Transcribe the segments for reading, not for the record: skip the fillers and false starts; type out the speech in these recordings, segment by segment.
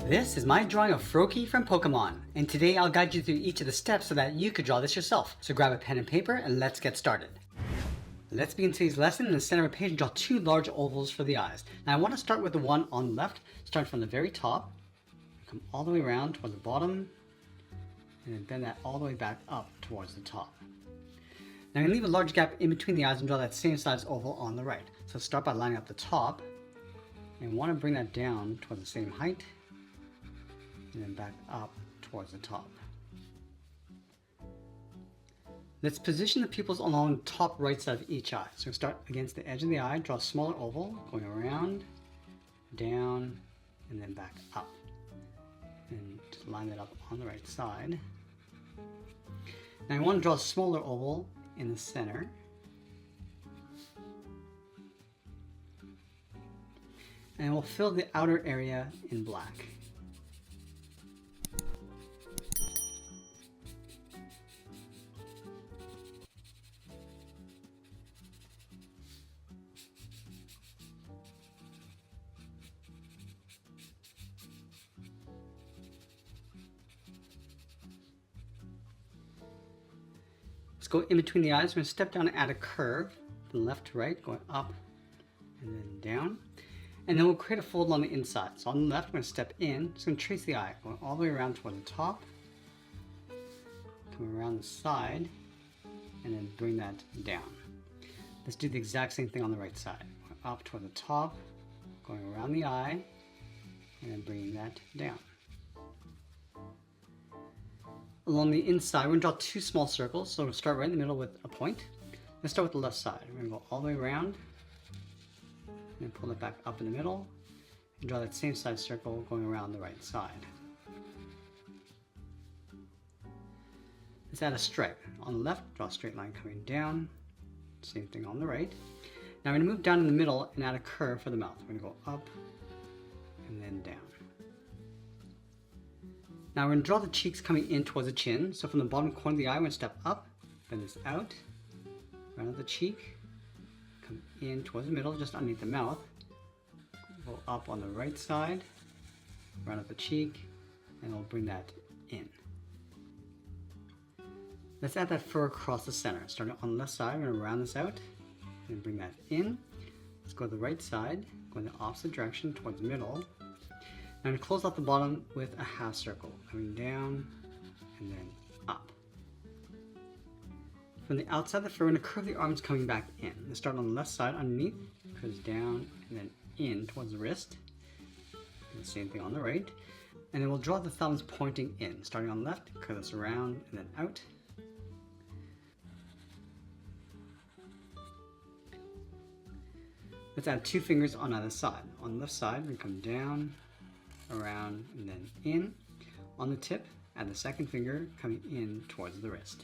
This is my drawing of Froakie from Pokemon, and today I'll guide you through each of the steps so that you could draw this yourself. So grab a pen and paper and let's get started. Let's begin today's lesson. In the center of the page, draw two large ovals for the eyes. Now I want to start with the one on the left, starting from the very top, come all the way around towards the bottom, and then bend that all the way back up towards the top. Now I'm going to leave a large gap in between the eyes and draw that same size oval on the right. So start by lining up the top, and want to bring that down towards the same height, and then back up towards the top. Let's position the pupils along the top right side of each eye. So start against the edge of the eye, draw a smaller oval, going around, down, and then back up. And just line that up on the right side. Now I want to draw a smaller oval in the center. And we'll fill the outer area in black. Let's go in between the eyes. We're going to step down and add a curve from left to right, going up and then down. And then we'll create a fold on the inside. So on the left, we're going to step in. Just going to trace the eye, going all the way around toward the top, come around the side, and then bring that down. Let's do the exact same thing on the right side. Going up toward the top, going around the eye, and then bringing that down. Along the inside, we're going to draw two small circles. So we'll start right in the middle with a point. Let's start with the left side. We're going to go all the way around, and pull it back up in the middle, and draw that same size circle going around the right side. Let's add a stripe. On the left, draw a straight line coming down. Same thing on the right. Now we're going to move down in the middle and add a curve for the mouth. We're going to go up and then down. Now we're going to draw the cheeks coming in towards the chin. So from the bottom corner of the eye, we're going to step up, bend this out, round out the cheek, come in towards the middle, just underneath the mouth, go up on the right side, round up the cheek, and we'll bring that in. Let's add that fur across the center. Starting on the left side, we're going to round this out and bring that in. Let's go to the right side, go in the opposite direction towards the middle. Now I'm going to close off the bottom with a half circle, coming down and then up. From the outside of the fur, we're going to curve the arms coming back in. Let's start on the left side underneath, curves down and then in towards the wrist. And the same thing on the right. And then we'll draw the thumbs pointing in. Starting on the left, curve this around and then out. Let's add two fingers on either side. On the left side, we come down, around, and then in. On the tip, add the second finger coming in towards the wrist.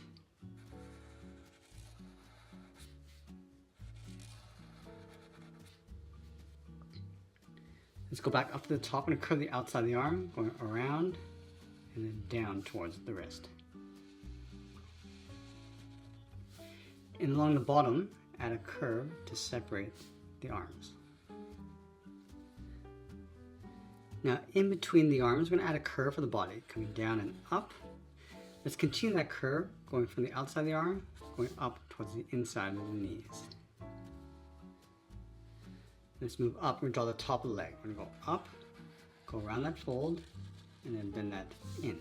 Let's go back up to the top and curve the outside of the arm, going around and then down towards the wrist. And along the bottom, add a curve to separate the arms. Now in between the arms, we're going to add a curve for the body, coming down and up. Let's continue that curve, going from the outside of the arm, going up towards the inside of the knees. Let's move up and draw the top of the leg. We're going to go up, go around that fold, and then bend that in.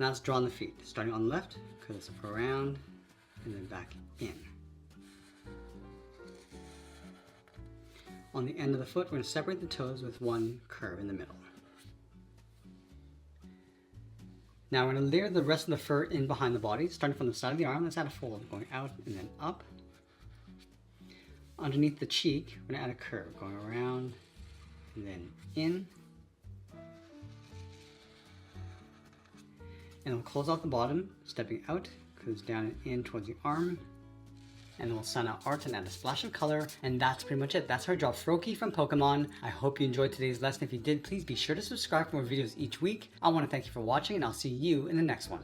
Now let's draw on the feet. Starting on the left, curve this around, and then back in. On the end of the foot, we're going to separate the toes with one curve in the middle. Now we're going to layer the rest of the fur in behind the body. Starting from the side of the arm, let's add a fold, going out and then up. Underneath the cheek, we're going to add a curve, going around and then in. And we'll close off the bottom, stepping out, curves down and in towards the arm. And then we'll sign out art and add a splash of color. And that's pretty much it. That's how I draw Froakie from Pokemon. I hope you enjoyed today's lesson. If you did, please be sure to subscribe for more videos each week. I want to thank you for watching, and I'll see you in the next one.